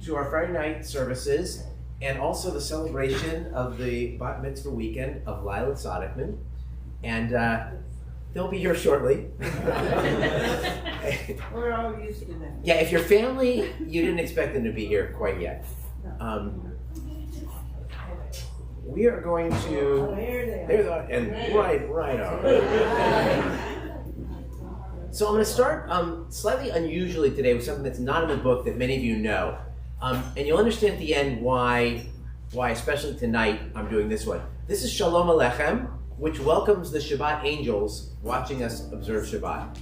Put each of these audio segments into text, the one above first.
to our Friday night services and also the celebration of the Bat Mitzvah weekend of Lila Tzadikman. And they'll be here shortly. We're all used to that. Yeah, if your family, you didn't expect them to be here quite yet. We are going to. There There they are, and right on. So I'm going to start slightly unusually today with something that's not in the book that many of you know, and you'll understand at the end why, especially tonight, I'm doing this one. This is Shalom Aleichem, which welcomes the Shabbat angels watching us observe Shabbat.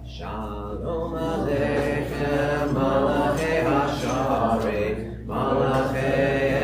Shalom Aleichem, Malachei Hasharet, Malachei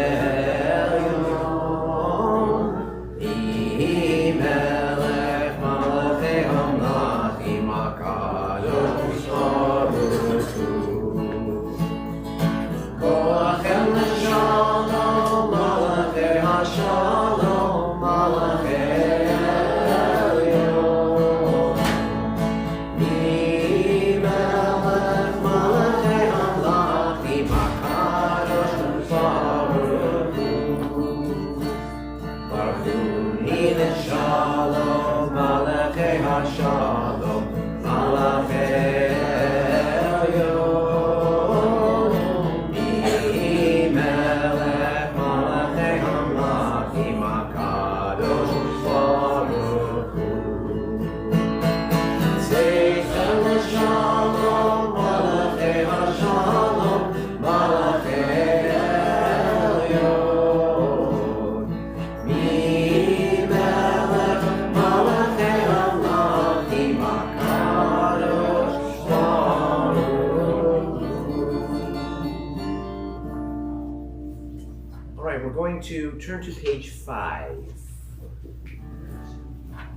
to turn to page 5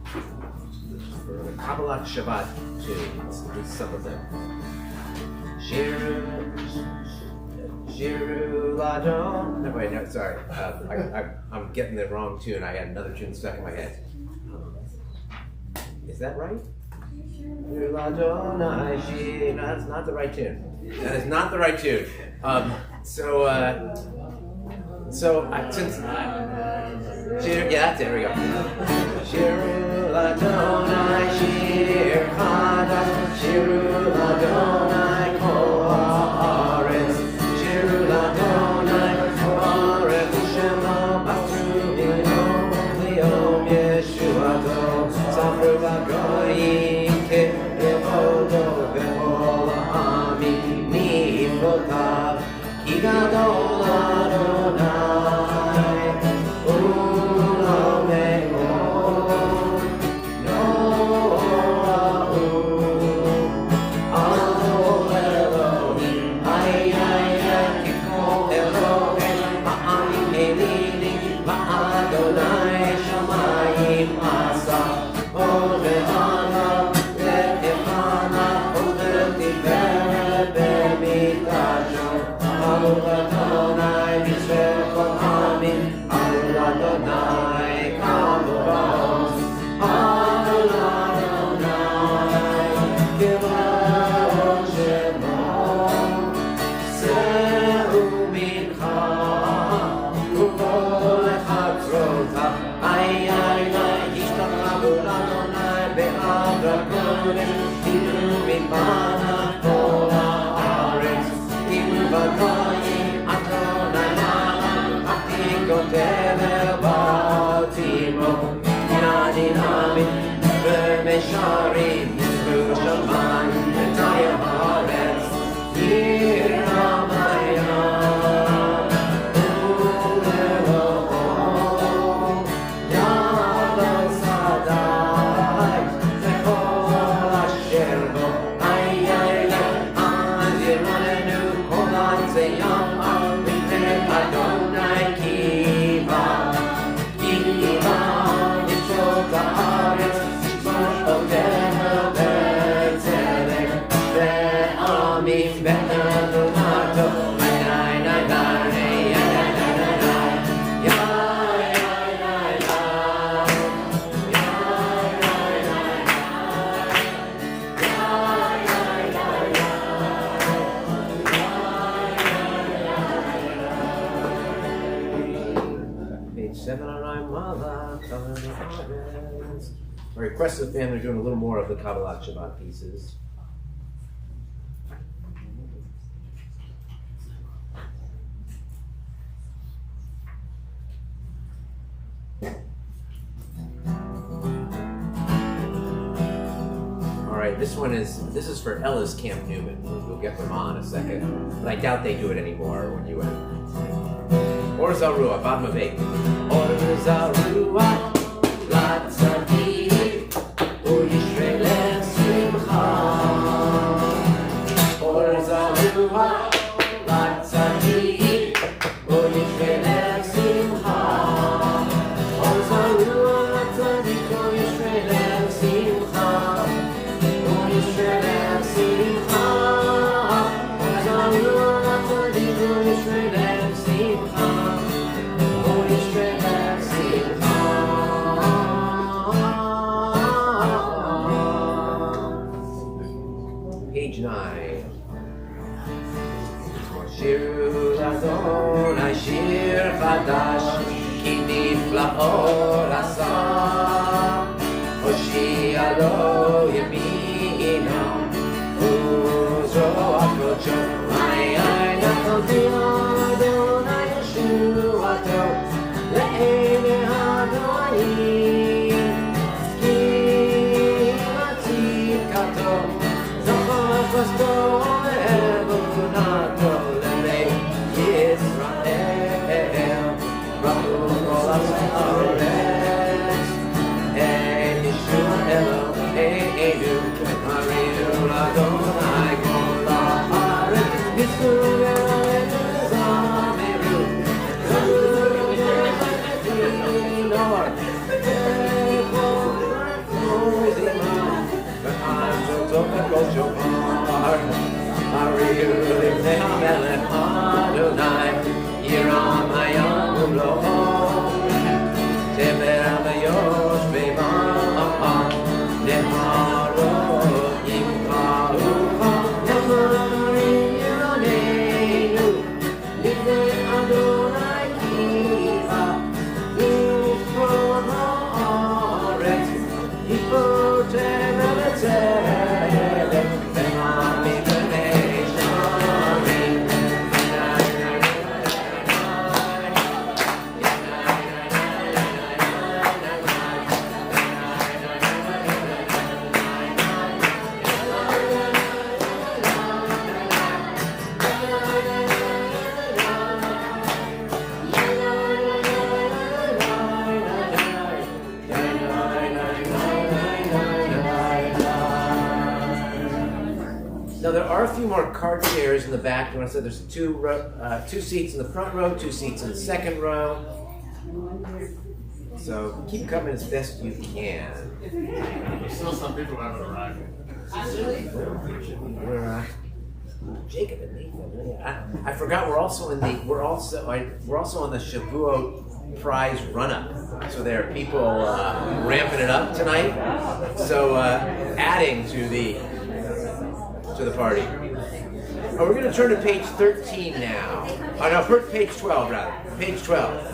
for the Kabbalat Shabbat tunes, at least some of them. Shiru Ladon. No, wait, no, sorry. I'm getting the wrong tune. I had another tune stuck in my head. Is that right? Shiru Ladon. No, that's not the right tune. That is not the right tune. Since yeah, there we go. Shiru Ladonai Shir Chadash, Shiru Ladonai Kol Haaretz, Shiru Ladonai Haaretz Shema Batru Yom Liyom Yeshuato, Safru Bagoyim Ke'evodo Bechol Ha'amim Mivotav, Ki Gadol Adonai. My request of the family are doing a little more of the Kabbalat Shabbat pieces. All right, this is for Ella's Camp Newman. We'll get them on in a second, but I doubt they do it anymore when you went. Or Zarua, Bad Mavek. Or Zarua, Latzadi, O Yisrael Simcha. Or Zarua, Latzadi, O Yisrael Simcha. Or Zarua, Latzadi, O Yisrael Simcha. O Yisrael Simcha. Or Zarua, Latzadi, O Yisrael Simcha. Page 9. Shiru Adonai Shir Chadash Ki Niflaot Asa Hoshia Lo Yamino Uzo Akocho Ma'ayin Achoti Adonai Yeshuato Le'ene Hadoayin Ki Matzikato Zachor Chasto Evunato Le'nei Yisrael Rahu Kol HaSaretz En Yeshua Eloheinu Mariu Adonai Kol HaAretz Yisrael Zameru Now there are a few more card chairs in the back. You want to say there's two seats in the front row, 2 seats in the second row. So keep coming as best you can. There's still some people who haven't arrived. We're Jacob and Nathan. I forgot we're also on the Shavuot prize run-up. So there are people ramping it up tonight. So adding to the party. Oh, we're going to turn to page 13 now. Oh no, page 12 rather. Page 12.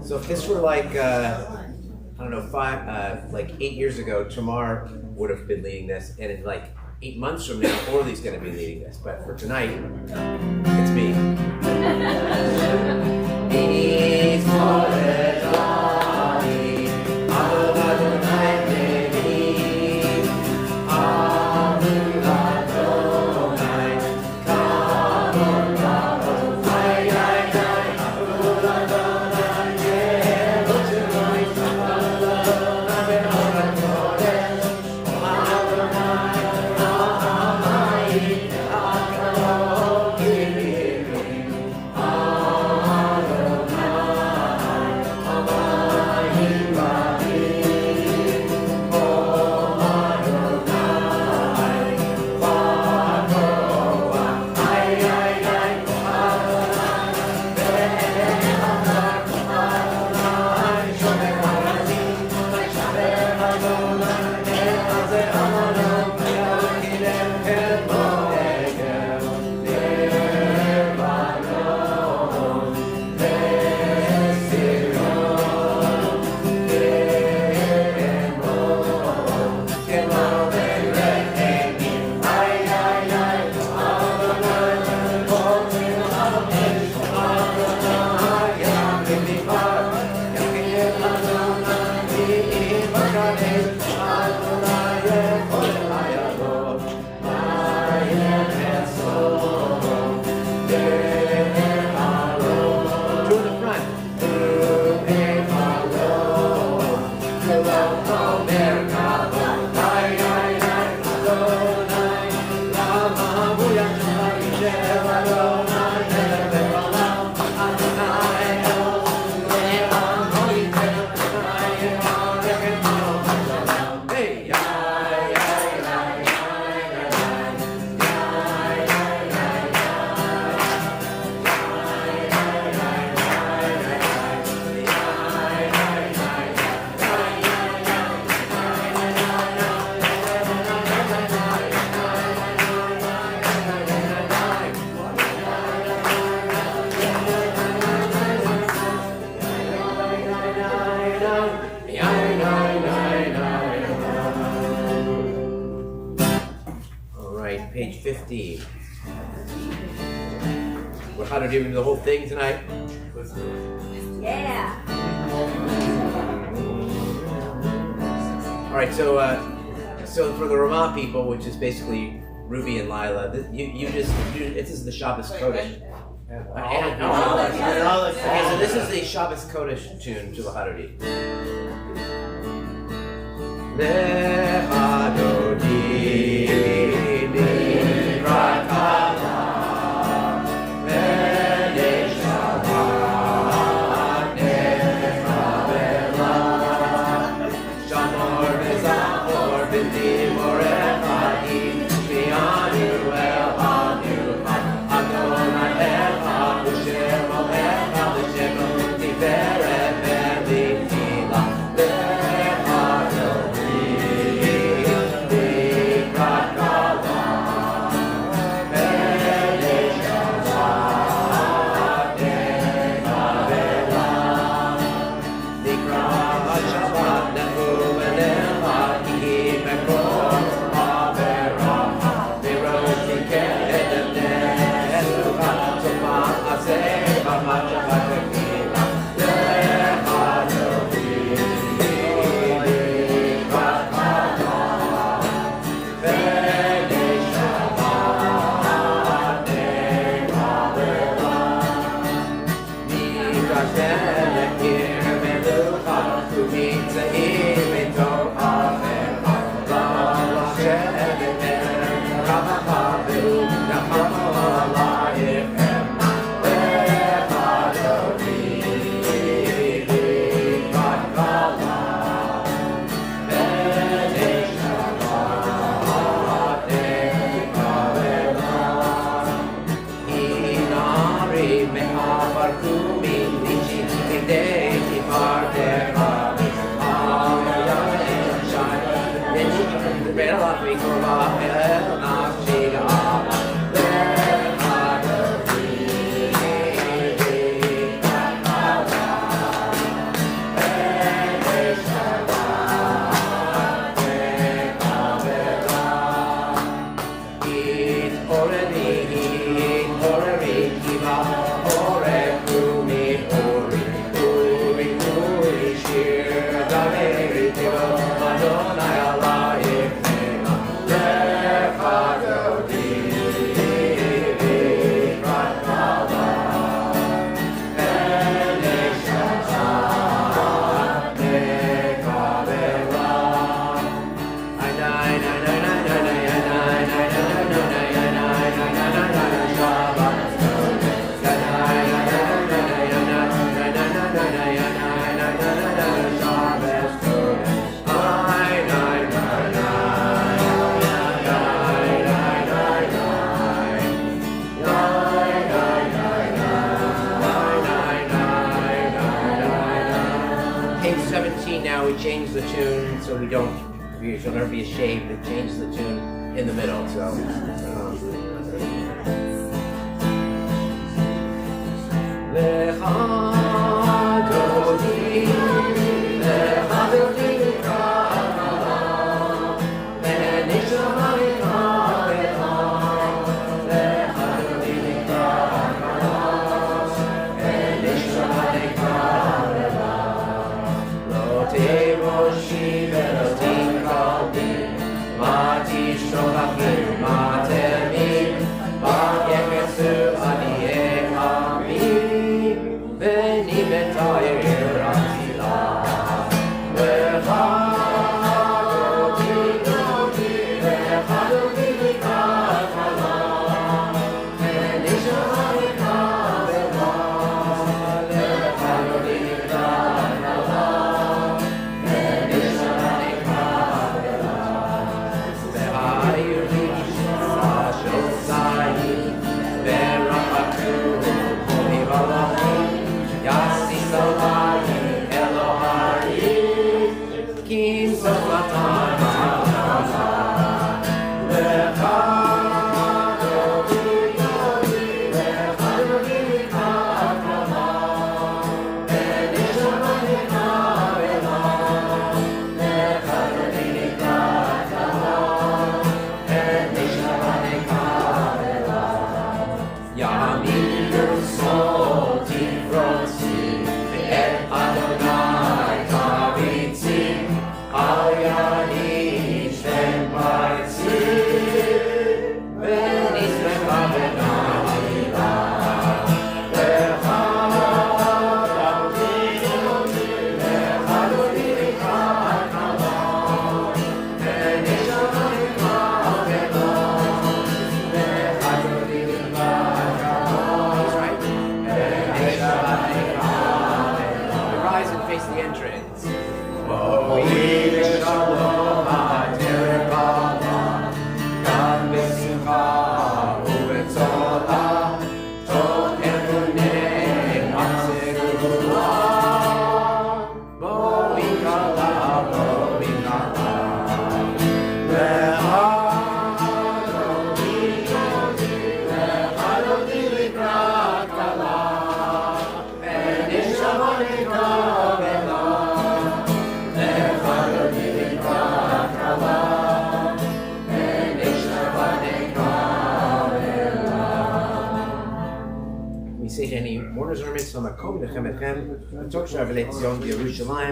So if this were like, I don't know, 8 years ago, Tamar would have been leading this, and 8 months from now, Orly's going to be leading this. But for tonight, it's me. Page 15. We're how to do the whole thing tonight. Yeah. All right, so for the Ramah people, which is basically Ruby and Lila, this is the Shabbos Kodesh. Okay, so this is the Shabbos Kodesh tune to the Haredi. page 17 now, we changed the tune so we shall never be ashamed. It changes the tune in the middle, so.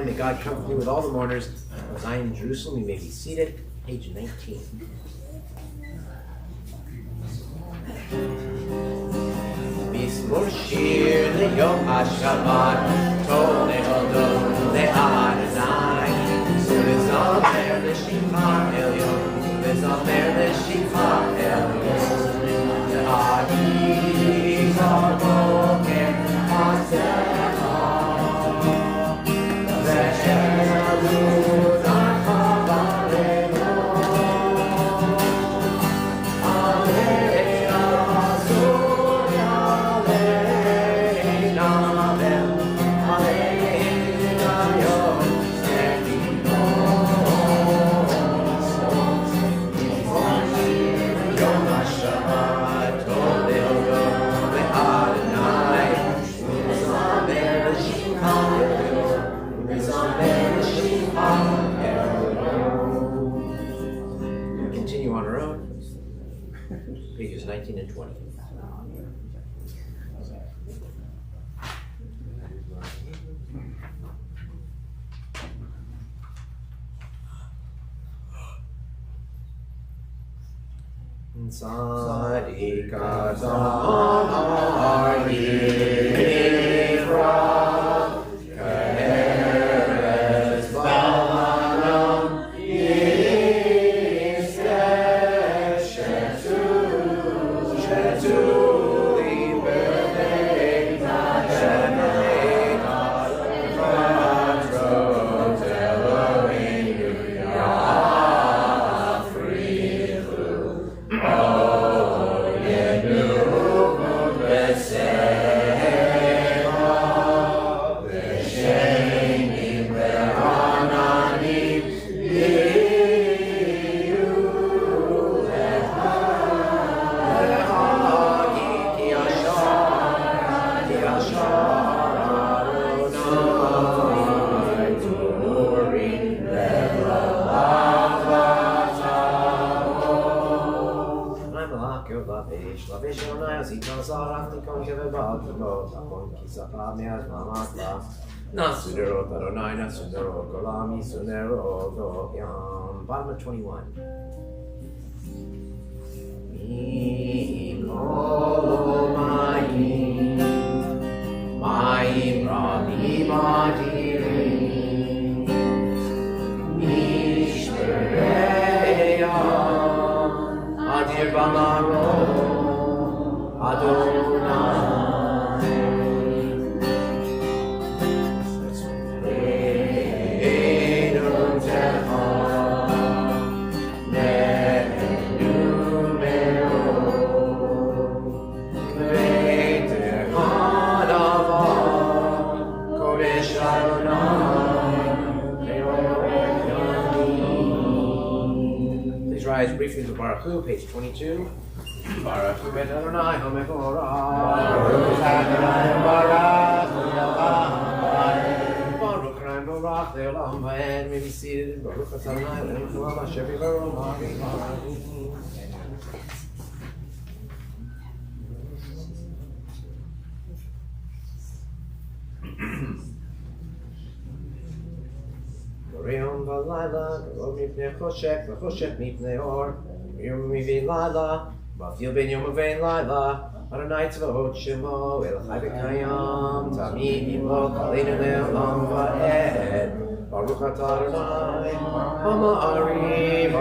May God comfort you with all the mourners of Zion, Jerusalem. You may be seated. Page 19. Mizmor shir leyom hashabbat, tov lehodot le'Adonai, u'lezamer l'shimcha elyon, u'lezamer l'shimcha elyon, le'adi zaboker hazer. Pages 19 and 20. Tzadika Zamar Yivra Keres Balam Yiskesh Shetu Liberta Sheneta Vatro Teloinu Yafrichu Oh, Yenu Besed Shalom, Takon Kisapa, Meaz Mamata, Nasudero, Taronai, Nasudero, Golami, Sunero, Goyam. Bottom of 21. Mikolo Maim Rami Madirim, Mishmereya, Adir Balaro, Adonai. Please rise briefly to Baruch Hu, page 22. Baruch Hu ben Adonai HaMevorach. Baruch Adonai Baruch Baruch Adonai Baruch Le'olam Va'ed. May be seated. Baruch Adonai Le'olam Asher V'Baruch Yom v'layla, karov mipnei choshek, v'choshek mipnei or. Yom v'vin layla, v'afil ben yom v'vein layla. Adonai tzvaot shemo, elachai v'kayam, tamid yimlok aleinu le'olam va'ed. Baruch atah Adonai, ha'ma'arim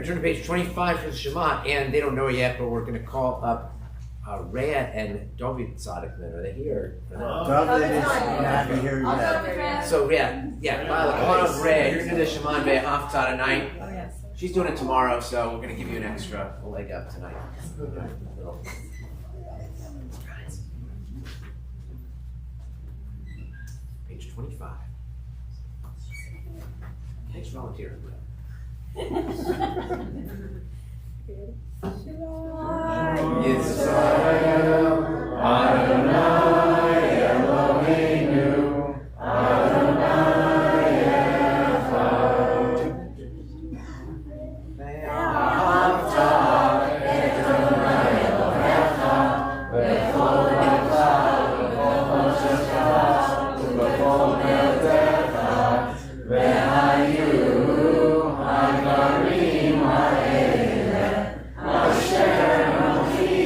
Turn to page 25 for the Shema, and they don't know it yet, but we're going to call up Rhea and David Tzadikman. Are they here? David is not here yet. So yeah, come on up, Rhea. You're going to do the Shema and Be'ahaf tonight. Oh, yes. She's doing it tomorrow, so we're going to give you an extra leg up tonight. Page 25. Thanks for volunteering. Yisrael, Adonai Eloheinu, Adonai Echad. Ve'ahavta et Adonai Elohecha b'chol lefav v'chol nefshecha u'b'chol nefsecha ve'hayu hagarim ha'eleh asher anochi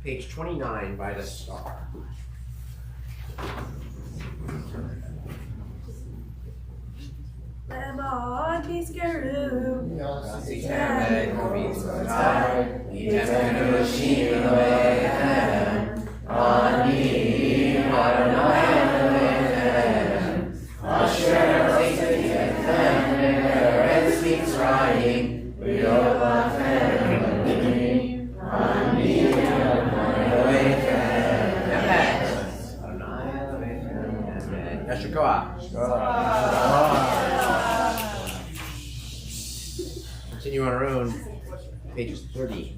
page 29 by the star. Lemon Biscaroo. Continue on our own, page 30.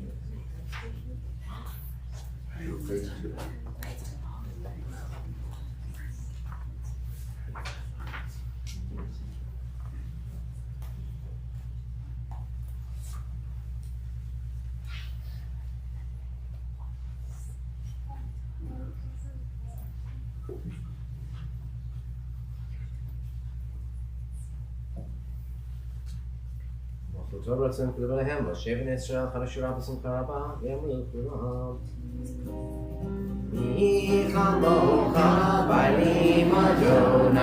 טוב רצון כלבו להם, ושבן ישראל חנשורה בשמחה רבה, ימלכו לעם. מי כמוך בעלים אדוני,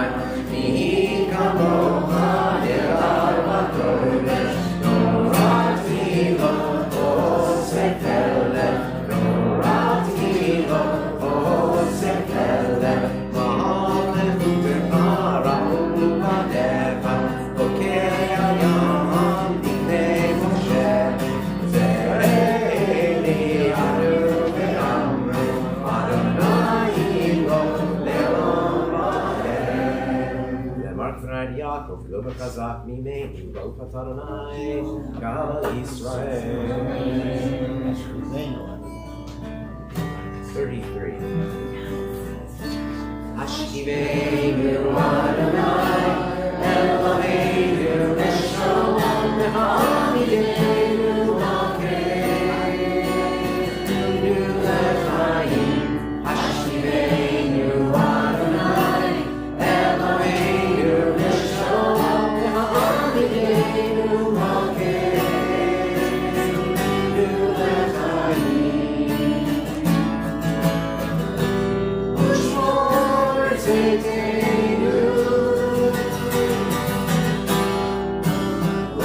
מי כמוך דרר בקודש, נורתי לו עושה פלא, נורתי לו עושה פלא, והלכו בפרעה ובדבר, בוקר ים. Yaakov, lo b'chazak mimei, lo b'Adonai, Gal Yisrael. 33. Hashivenu Adonai, Eloheinu Neshalom V'Hamidenu Malkeinu L'chaim. Hashivenu Adonai, Eloheinu Neshalom V'Hamidenu Malkeinu L'chaim. Ushmor Tzedekenu,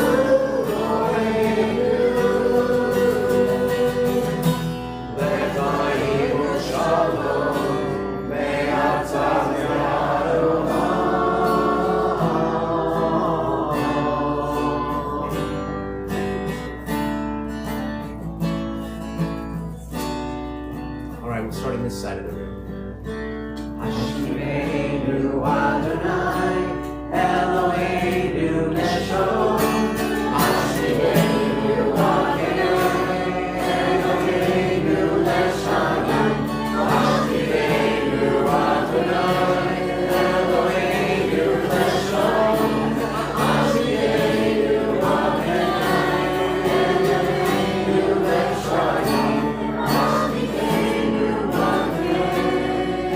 U'Roreinu, L'chaim Shalom, Me'atzah Me'adolam. All right, we're starting this side of the room. Hashivenu Adonai, Eloheinu Neshalom. Hashivenu Adonai, Eloheinu Neshalom. Hashivenu Adonai, Eloheinu Neshalom. Hashivenu Adonai,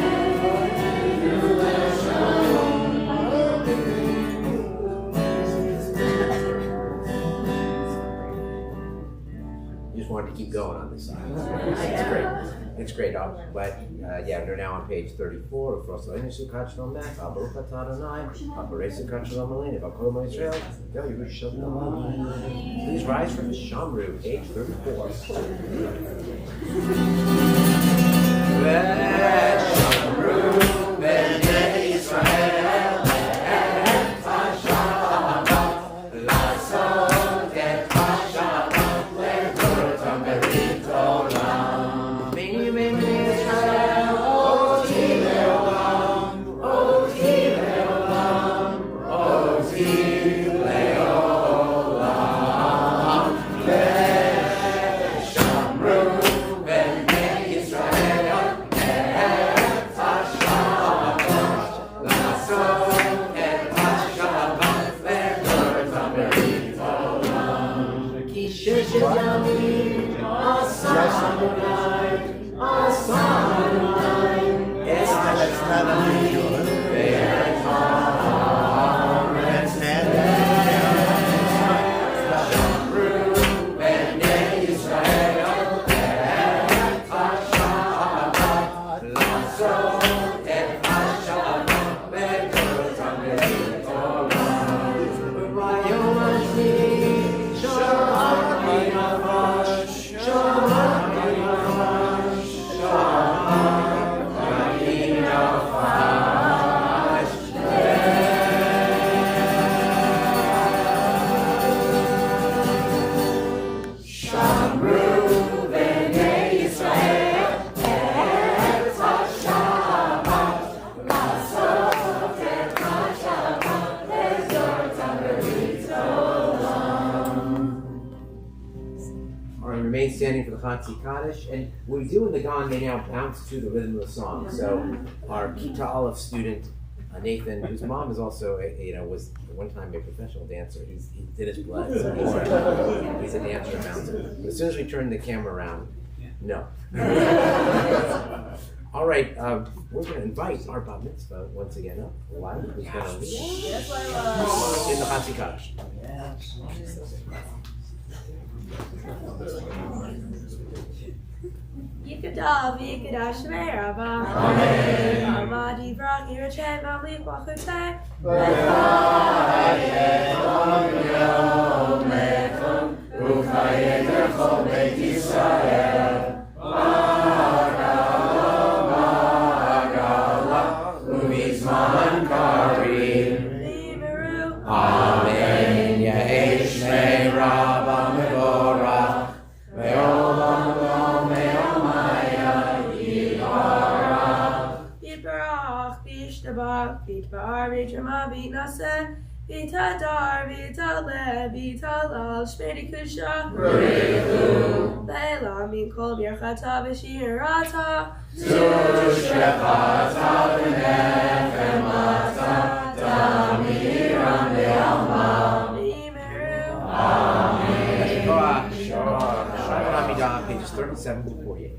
Eloheinu Neshalom. Just wanted to keep going on this side. It's great. It's great. But yeah, we're now on page 34. Please rise from the Shamru, page 34. remain standing for the Chatzi Kaddish. And what we do in the Gan, they now bounce to the rhythm of the song. So our Kita Aleph student, Nathan, whose mom is also, was at one time a professional dancer. He's in his blood. So he's a dancer and bouncer. But as soon as we turn the camera around, no. All right, we're going to invite our Bat Mitzvah once again up. Who's going to lead us in the Chatzi Kaddish. Yikadav, Yikadav, Shmei Rabba. Amen. Amadi Brak, Yirachem, Mamlik, Wachutay. V'chayet Om Yom Lechem, U'chayet Lechol Beit Yisrael. Ma'agala, U'mizman Karim. Amen. Yehei Shmei Rabba Mevorach, Ve'olam Olam Me'omaya Yivarach. Yitbarach, Yishtabach, Yitbar, Yitramah, Yitnaseh, Yitadar, Yitaleh, Yitalal, Shmei Kusha. B'richu, Leila, Min Kol Birchata, V'shirata. Tushechata V'nechem Lata, Tamiram Le'alma. Yimeru. Amen. Shalom Amidah, pages 37 to 48.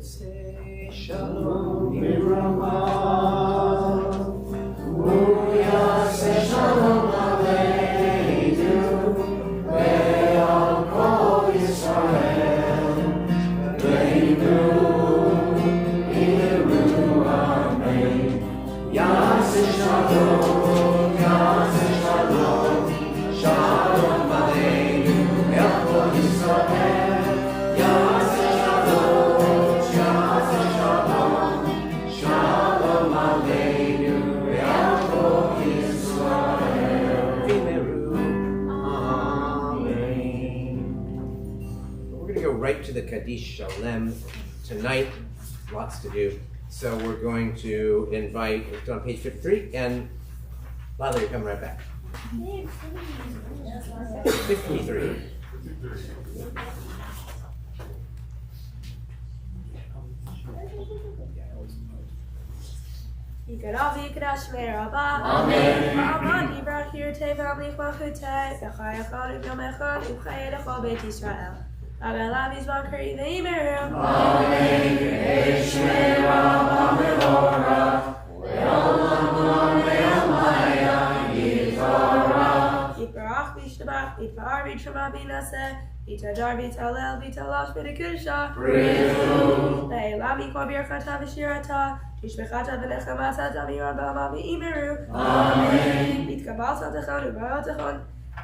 Say shalom V'ramah, U'yaseh Shalom Aleinu, Ve'al Kol Yisrael, Leinu, Iru, Amen. Yaseh Shalom, Yaseh Shalom, Shalom Aleinu, Ve'al Kol Yisrael, Yaseh Shalom Aleinu Ve'al Kol Yisrael. Amen. We're going to go right to the Kaddish Shalem tonight. Lots to do. So we're going to invite, it's on page 53, and Lila, you're coming right back. 53. Yikara v'yikara shmei rabba. Amen. Amen. Yibrach yirtei v'amlich malchutei. V'chai echad u'yom echad u'chai echad beit Yisrael. Agalav yizban kari v'yimeru. Amen. Yishmei rabba mevorach. Le'olam olam le'amaya yitorach. Yitbarach v'yishtabach. Yitvar v'yitshama v'yinaseh. Yitadar v'yitalel v'yitalash v'yikudshah. B'richu. Le'elam yikol birchata v'shirata. Tishbechata v'nechamata t'amirah b'ama v'imeru. Amen. Yitkabalta t'chon u'barot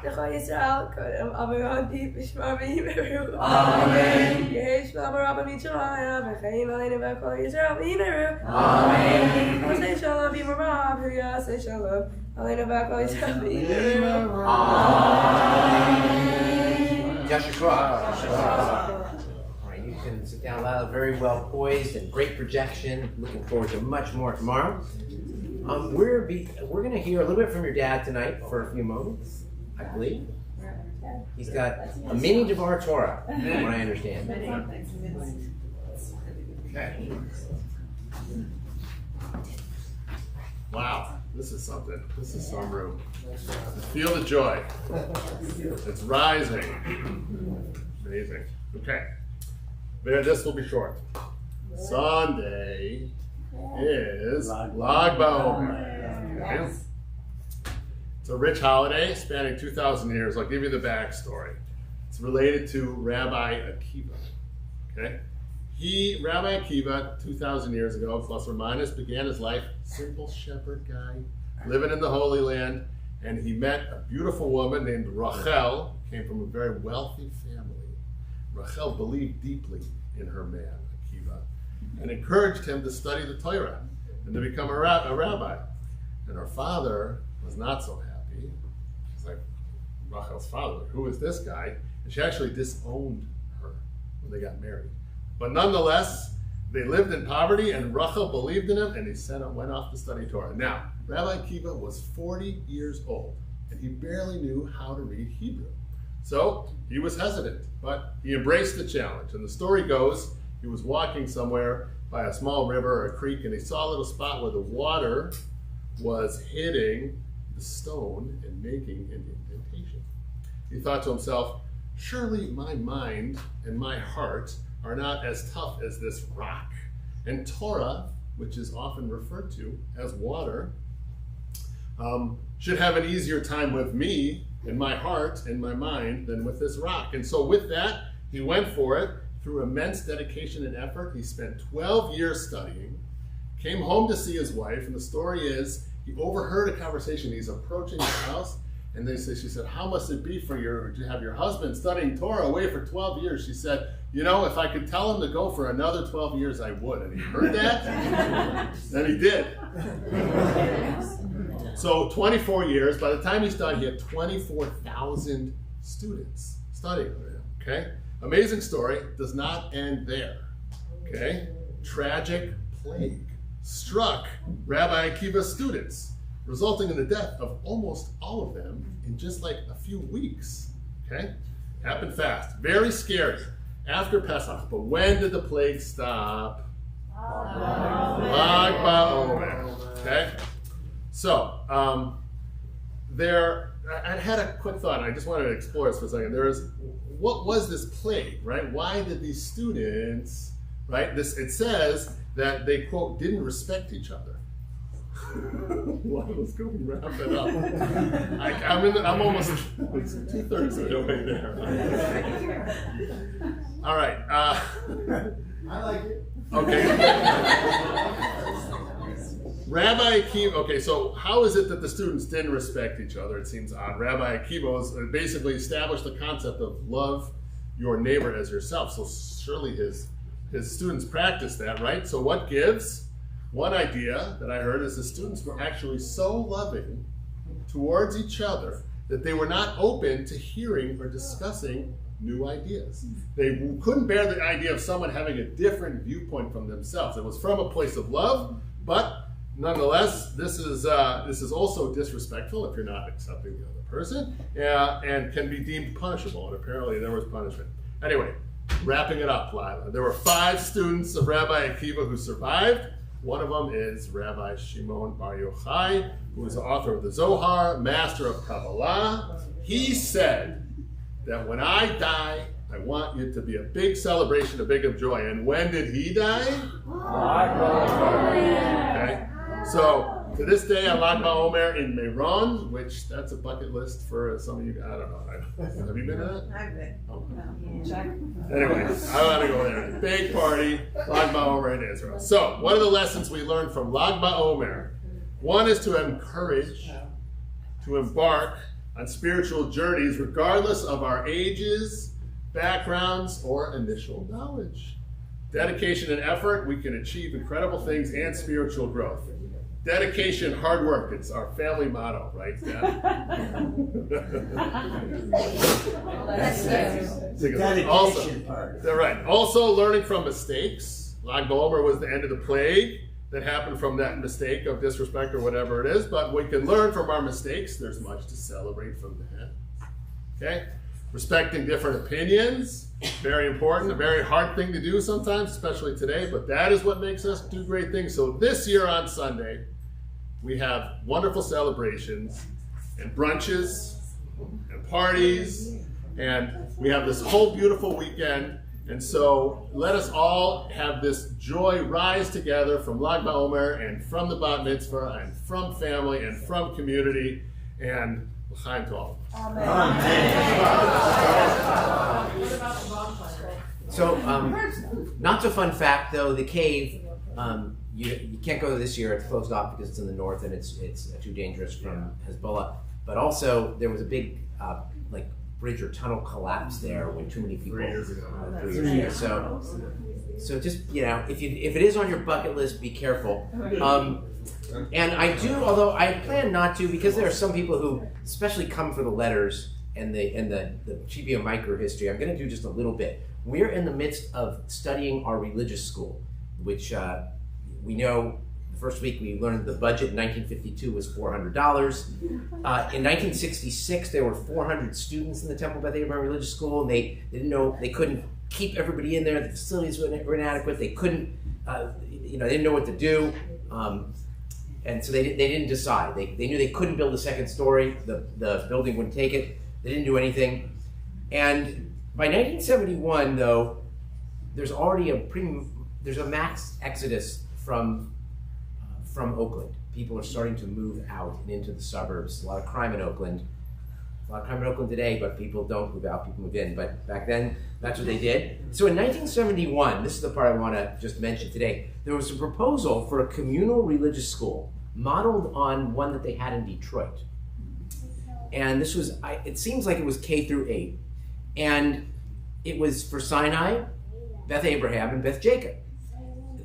T'chon Yisrael kodem avarot b'shmar v'imeru. Amen. Yesh v'amarabba mitzrayim v'chaim aleinu v'kol Yisrael v'imeru. Amen. Yaseh shalom v'marav yaseh shalom aleinu v'kol Yisrael v'imeru. Yashikra. All right, you can sit down, Lila. Very well poised and great projection. Looking forward to much more tomorrow. We're going to hear a little bit from your dad tonight for a few moments, I believe. He's got a mini Devar Torah, from what I understand. Okay. Wow, this is something. This is some room. Feel the joy. It's rising. Amazing. Okay. This will be short. Sunday is Lag BaOmer. Okay? It's a rich holiday spanning 2,000 years. I'll give you the backstory. It's related to Rabbi Akiva. Okay? Rabbi Akiva, 2,000 years ago, plus or minus, began his life, simple shepherd guy, living in the Holy Land, and he met a beautiful woman named Rachel, came from a very wealthy family. Rachel believed deeply in her man, Akiva, and encouraged him to study the Torah and to become a rabbi. And her father was not so happy. She's like, Rachel's father, who is this guy? And she actually disowned her when they got married. But nonetheless, they lived in poverty, and Rachel believed in him, and he went off to study Torah. Now, Rabbi Akiva was 40 years old, and he barely knew how to read Hebrew. So he was hesitant, but he embraced the challenge. And the story goes, he was walking somewhere by a small river or a creek, and he saw a little spot where the water was hitting the stone and making an indentation. He thought to himself, surely my mind and my heart are not as tough as this rock. And Torah, which is often referred to as water, should have an easier time with me and my heart and my mind than with this rock. And so with that, he went for it through immense dedication and effort. He spent 12 years studying, came home to see his wife, and the story is he overheard a conversation. He's approaching the house, and she said, how must it be for you to have your husband studying Torah away for 12 years? She said, you know, if I could tell him to go for another 12 years, I would. And he heard that, and he did. So 24 years, by the time he started, he had 24,000 students studying with him, okay? Amazing story, does not end there, okay? Tragic plague struck Rabbi Akiva's students, resulting in the death of almost all of them in just like a few weeks, okay? Happened fast, very scary, after Pesach. But when did the plague stop? Lag BaOmer, okay? So, I had a quick thought, and I just wanted to explore this for a second. What was this plague, right? Why did these students, right? It says that they, quote, didn't respect each other. Let's go and wrap it up. I'm almost 2/3 of the way there. All right. I like it. Okay. Rabbi Akiva, okay, so how is it that the students didn't respect each other? It seems odd. Rabbi Akiva basically established the concept of love your neighbor as yourself. So surely his students practiced that, right? So what gives? One idea that I heard is the students were actually so loving towards each other that they were not open to hearing or discussing new ideas. They couldn't bear the idea of someone having a different viewpoint from themselves. It was from a place of love, but nonetheless, this is also disrespectful if you're not accepting the other person, and can be deemed punishable. And apparently there was punishment. Anyway, wrapping it up, Lila. There were 5 students of Rabbi Akiva who survived. One of them is Rabbi Shimon Bar Yochai, who is the author of the Zohar, master of Kabbalah. He said that when I die, I want you to be a big celebration, a big of joy. And when did he die? Okay. So to this day on Lag BaOmer in Meron, which that's a bucket list for some of you. I don't know. Have you been to that? I've been. Oh. Check. Anyway, I want to go there. Big party, Lag BaOmer in Israel. So, what are the lessons we learned from Lag BaOmer? One is to encourage, to embark on spiritual journeys regardless of our ages, backgrounds, or initial knowledge. Dedication and effort, we can achieve incredible things and spiritual growth. Dedication, hard work, it's our family motto, right, Dad? Dedication part. They're right. Also, learning from mistakes. Lag BaOmer was the end of the plague that happened from that mistake of disrespect or whatever it is, but we can learn from our mistakes. There's much to celebrate from that. Okay? Respecting different opinions, very important, a very hard thing to do sometimes, especially today, but that is what makes us do great things. So this year on Sunday, we have wonderful celebrations and brunches and parties, and we have this whole beautiful weekend. And so let us all have this joy rise together from Lag BaOmer and from the Bat Mitzvah and from family and from community, and l'chaim to all. So, not so fun fact though, the cave, you can't go this year, it's closed off because it's in the north and it's too dangerous from Hezbollah. But also, there was a big bridge or tunnel collapse there when too many people. 3 years ago. 3 years ago. So just, if it is on your bucket list, be careful. And I do, although I plan not to, because there are some people who especially come for the letters and the GPO microhistory. I'm going to do just a little bit. We're in the midst of studying our religious school, which we know the first week we learned the budget in 1952 was $400. In 1966, there were 400 students in the Temple Beth Abraham Religious School, and they didn't know, they couldn't keep everybody in there. The facilities were inadequate. They couldn't, they didn't know what to do. And so they didn't decide. They knew they couldn't build a second story. The building wouldn't take it. They didn't do anything. And by 1971, though, there's already there's a mass exodus from Oakland. People are starting to move out and into the suburbs. A lot of crime in Oakland. A lot of crime in Oakland today, but people don't move out, people move in. But back then, that's what they did. So in 1971, this is the part I want to just mention today, there was a proposal for a communal religious school modeled on one that they had in Detroit. And this was, it seems like it was K through 8. And it was for Sinai, Beth Abraham, and Beth Jacob.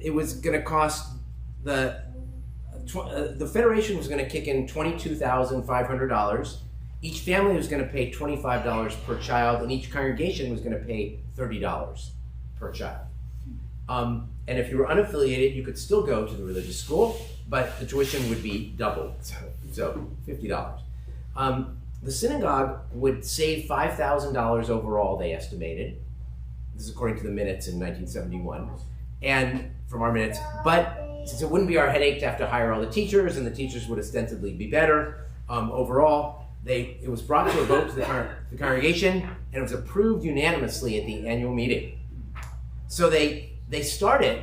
It was going to cost, the Federation was going to kick in $22,500. Each family was going to pay $25 per child, and each congregation was going to pay $30 per child. And if you were unaffiliated, you could still go to the religious school, but the tuition would be doubled, so $50. The synagogue would save $5,000 overall, they estimated. This is according to the minutes in 1971, and from our minutes. But since it wouldn't be our headache to have to hire all the teachers, and the teachers would ostensibly be better overall, it was brought to a vote to the congregation, and it was approved unanimously at the annual meeting. So they started,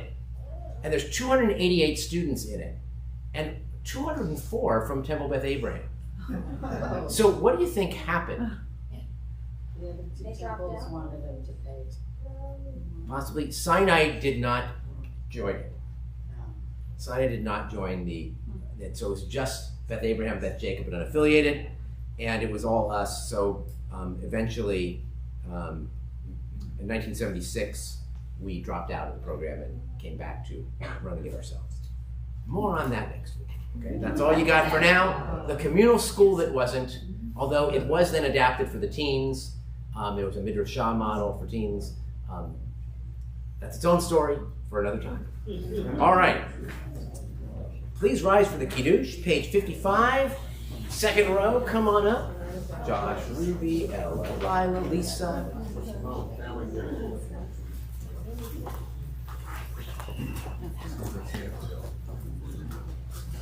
and there's 288 students in it, and 204 from Temple Beth Abraham. So what do you think happened? Possibly Sinai did not join it. Sinai did not join so it was just Beth Abraham, Beth Jacob, and unaffiliated, and it was all us. So eventually, in 1976, we dropped out of the program and came back to running it ourselves. More on that next week. Okay, that's all you got for now. The communal school that wasn't, although it was then adapted for the teens. It was a midrashah model for teens. That's its own story for another time. All right. Please rise for the Kiddush, page 55, second row. Come on up. Josh, Ruby, Ella, Lila, Lisa.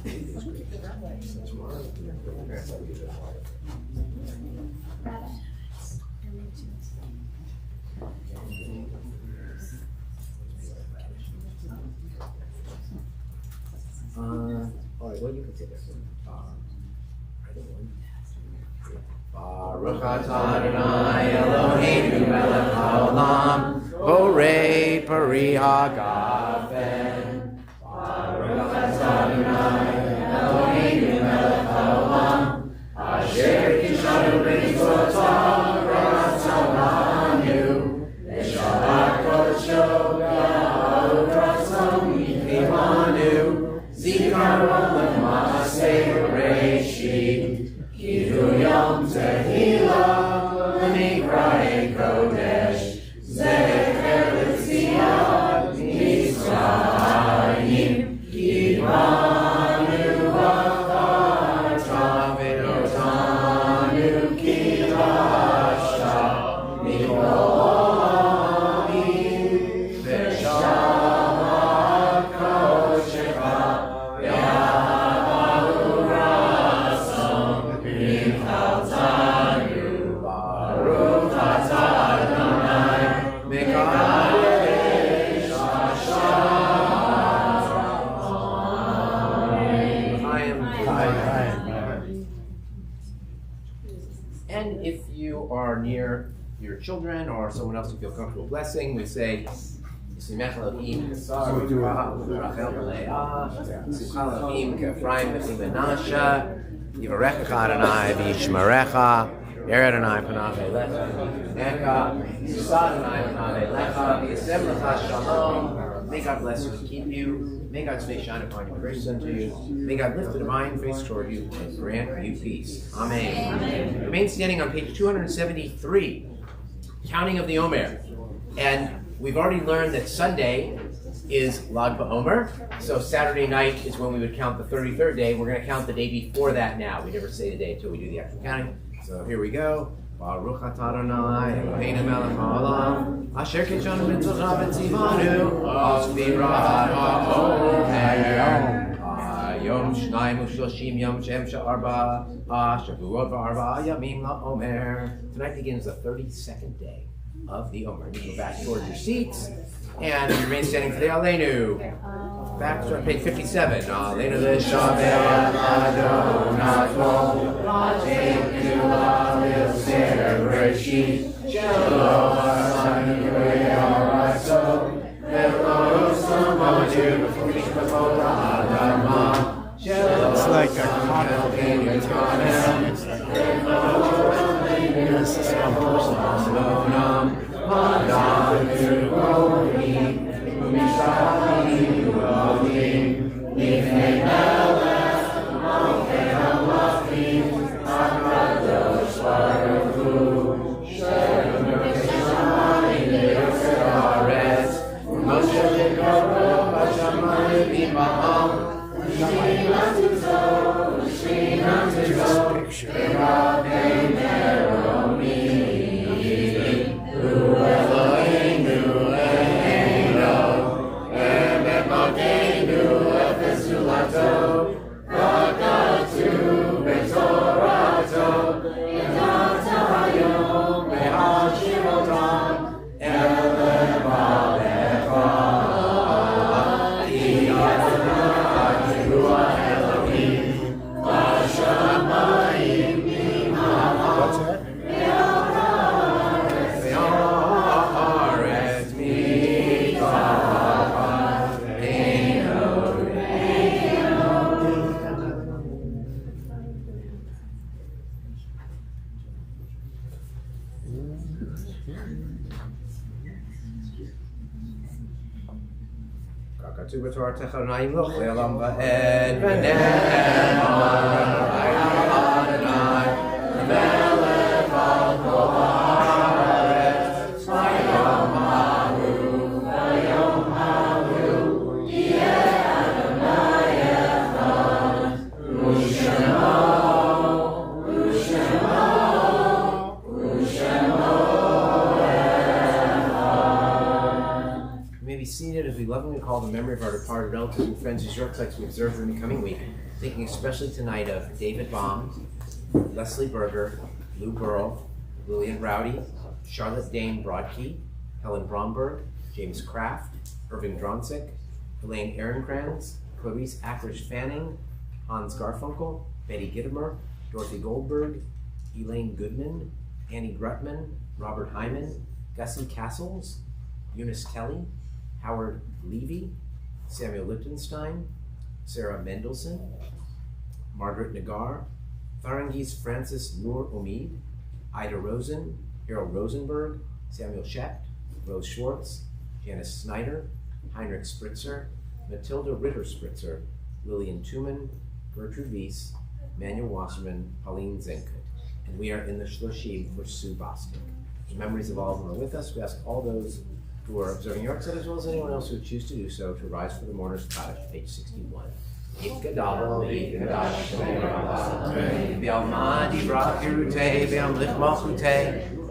All right, what you can say there? Baruch atah Adonai Eloheinu melech haolam, borei pari hagafen. Baruch atah Adonai Eloheinu melech haolam, asher kishanu b'mitzvotav v'ratzavanu, v'shalach kodesho v'yahal ratzon yifimanu, zikaron l'maaseh Bereshit. Kidu Yom Tehillah L'Mikra'ei Kodesh Zecher L'Tzion Mitzrayim Kibanu V'Chata V'Otanu Kidasha Mi'olamim V'Shamat Koshecha And if you are near your children or someone else you feel comfortable blessing, we say, Yisimech Elohim Kesar Rachel V'Leah, Simcha Elohim K'Ephraim V'Menashe, Yivarechecha Adonai V'Yishmerecha, Yer Adonai Panav Elecha V'Yinecha, Yisa Adonai Panav Elecha, V'Yasem Lecha Shalom. May God bless you and keep you. May God's face shine upon you and grace unto you. May God lift the divine face toward you and grant you peace. Amen. Amen. Remain standing on page 273, Counting of the Omer. And we've already learned that Sunday is Lag BaOmer. So Saturday night is when we would count the 33rd day. We're going to count the day before that now. We never say the day until we do the actual counting. So here we go. Baruch atah Adonai Eloheinu melech haolam, asher kishanu b'mitzvotav v'tzivanu, asfirat ha'omer. Hayom shnayim u'shloshim yom shem she'arba, shavuot v'arba yamim la'omer. Tonight begins the 32nd day of the Omer. You go back towards your seats, and you remain standing for the Aleinu. Back to page 57. Aleinu l'shaveh Adonai Bereshit, Shalom Asani Ve'Araso, Ve'Lo Samadu V'Mishpachot Ha'adama. It's like a cocktail. This is one person. relatives and friends whose Yorksites we observe during the coming week, thinking especially tonight of David Baum, Leslie Berger, Lou Burrell, Lillian Rowdy, Charlotte Dane Broadkey, Helen Bromberg, James Kraft, Irving Dronsick, Elaine Ehrenkranz, Clarice Ackridge Fanning, Hans Garfunkel, Betty Gittimer, Dorothy Goldberg, Elaine Goodman, Annie Grutman, Robert Hyman, Gussie Castles, Eunice Kelly, Howard Levy, Samuel Lichtenstein, Sarah Mendelson, Margaret Nagar, Farangiz Francis Noor Omid, Ida Rosen, Harold Rosenberg, Samuel Schecht, Rose Schwartz, Janice Snyder, Heinrich Spritzer, Matilda Ritter Spritzer, Lillian Tuman, Gertrude Weiss, Manuel Wasserman, Pauline Zenkut. And we are in the Shloshim for Sue Bostic. The memories of all of them are with us. We ask all those who are observing Yorkshire, as well as anyone else who would choose to do so, to rise for the mourner's cottage, page 61.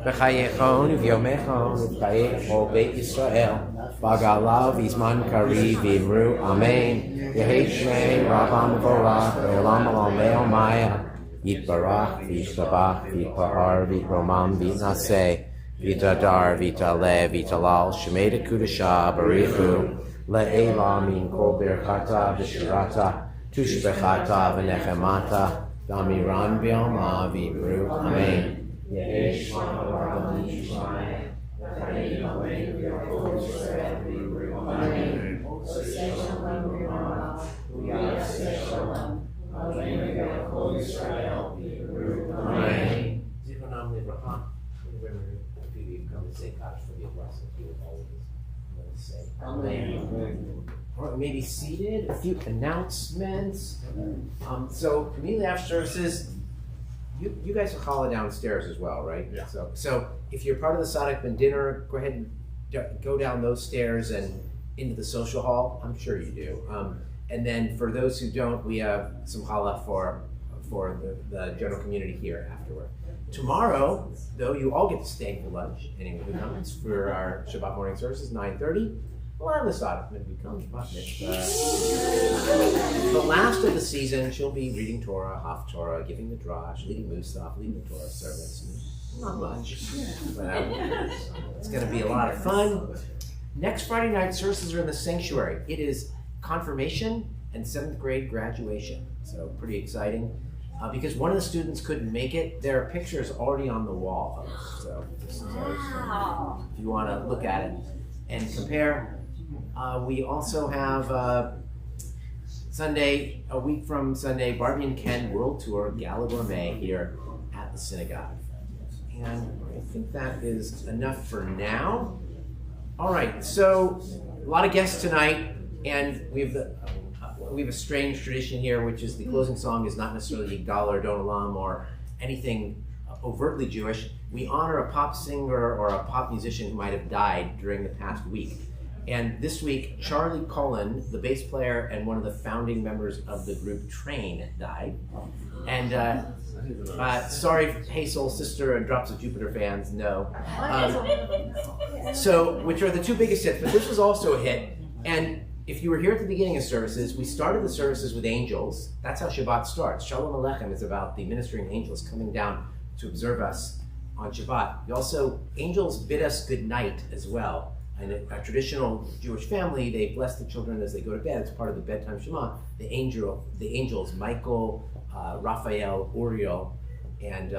בחייכון וביומכון ובחיי כל בית ישראל בגלה בזמן קריב ואמרו אמן יהי שמי רבם מבורך לעולם עולמי עלמיה יתברך וישתבח ויתפאר ויתרומם ויתנשא ויתהדר ויתעלה ויתהלל שמי דקודשה בריחו לעילה מן כל ברכתה ושירתה תושבחתה ונחמתה דמירן בעלמה ואמרו אמן יהי שמע רבם ישמעאל וחיים עלינו ויעקב ישראל ואמרו אמן עושה שלום במעלה ויעשה שלום עלינו ויעקב ישראל ואמרו אמן. זיכרונם לברכה. If you come to say Kaddish for the blessing, you will always say amen. All right, maybe seated. A few announcements. So immediately after services, you guys will call it downstairs as well, right? Yeah. So if you're part of the Sadek Ben dinner, go ahead and go down those stairs and into the social hall. I'm sure you do. And then for those who don't, we have some challah for the general community here afterward. Tomorrow, though, you all get to stay for lunch. Anyone who comes for our Shabbat morning services, 9:30. We'll have the Sadek when we come. The last of the season, she'll be reading Torah, Haftorah, giving the drash, leading Musaf, leading the Torah service. Not much, but it's going to be a lot of fun. Next Friday night services are in the sanctuary. It is confirmation and 7th grade graduation, so pretty exciting. Because one of the students couldn't make it, there are pictures already on the wall. So this is always fun if you want to look at it and compare. We also have Sunday, a week from Sunday, Barbie and Ken World Tour Gala Gourmet here at the synagogue. And I think that is enough for now. All right, so a lot of guests tonight, and we have a strange tradition here, which is the closing song is not necessarily Yigdal or Don Olam or anything overtly Jewish. We honor a pop singer or a pop musician who might have died during the past week. And this week, Charlie Cullen, the bass player and one of the founding members of the group Train, died. And sorry, Hey Soul Sister and Drops of Jupiter fans, no. So, which are the two biggest hits, but this was also a hit. And if you were here at the beginning of services, we started the services with angels. That's how Shabbat starts. Shalom Aleichem is about the ministering angels coming down to observe us on Shabbat. Angels bid us good night as well. In a traditional Jewish family, they bless the children as they go to bed. It's part of the bedtime Shema. The angels, Michael, Raphael, Uriel, and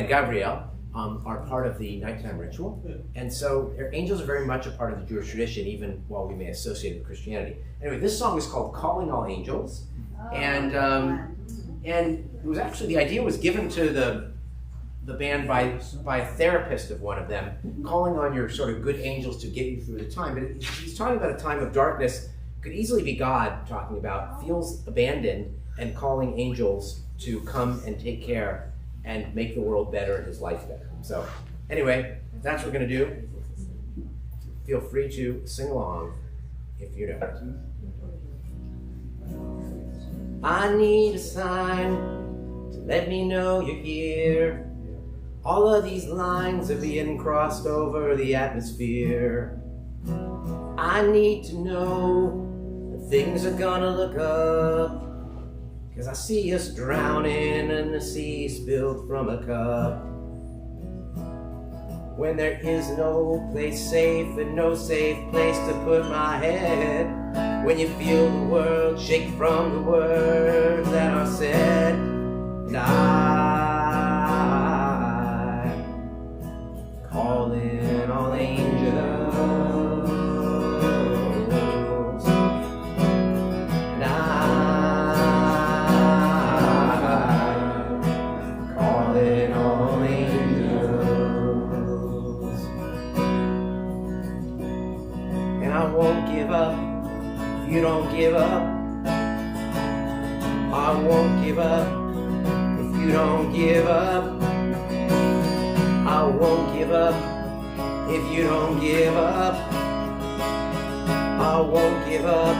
Gabriel, are part of the nighttime ritual. And so angels are very much a part of the Jewish tradition, even while we may associate it with Christianity. Anyway, this song is called Calling All Angels. And it was actually, the idea was given to the band by a therapist of one of them, calling on your sort of good angels to get you through the time. But he's talking about a time of darkness. Could easily be God talking about, feels abandoned and calling angels to come and take care and make the world better and his life better. So anyway, that's what we're going to do. Feel free to sing along if you know. I need a sign to let me know you're here. All of these lines are being crossed over the atmosphere. I need to know things are gonna look up, 'cause I see us drowning in the sea spilled from a cup. When there is no place safe and no safe place to put my head, when you feel the world shake from the words that are said, and I call in all angels, and I call in all angels, and I won't give up if you don't give up. I won't give up if you don't give up. I won't give up if you don't give up. I won't give up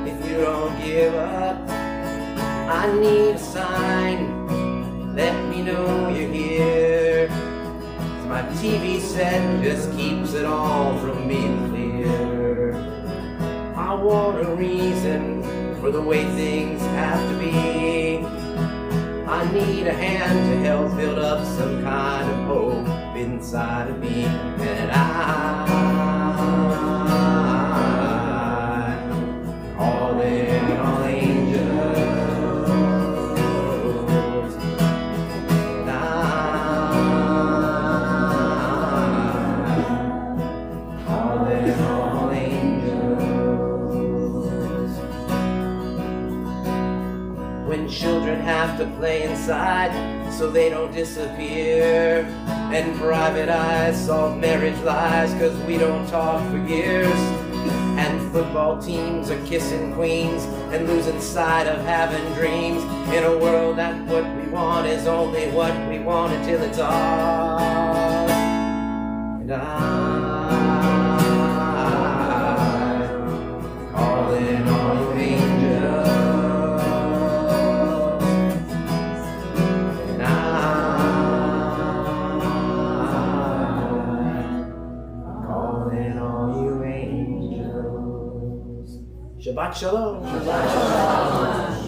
if you don't give up. I need a sign, let me know you're here. My TV set just keeps it all from being clear. I want a reason for the way things have to be. I need a hand to help build up some kind of hope inside of me. And I call in all angels. And I call in all angels. When children have to play inside so they don't disappear, and private eyes solve marriage lies 'cause we don't talk for years, and football teams are kissing queens and losing sight of having dreams, in a world that what we want is only what we want until it's ours. And I call in all you angels. Shabbat Shalom. Shabbat Shalom.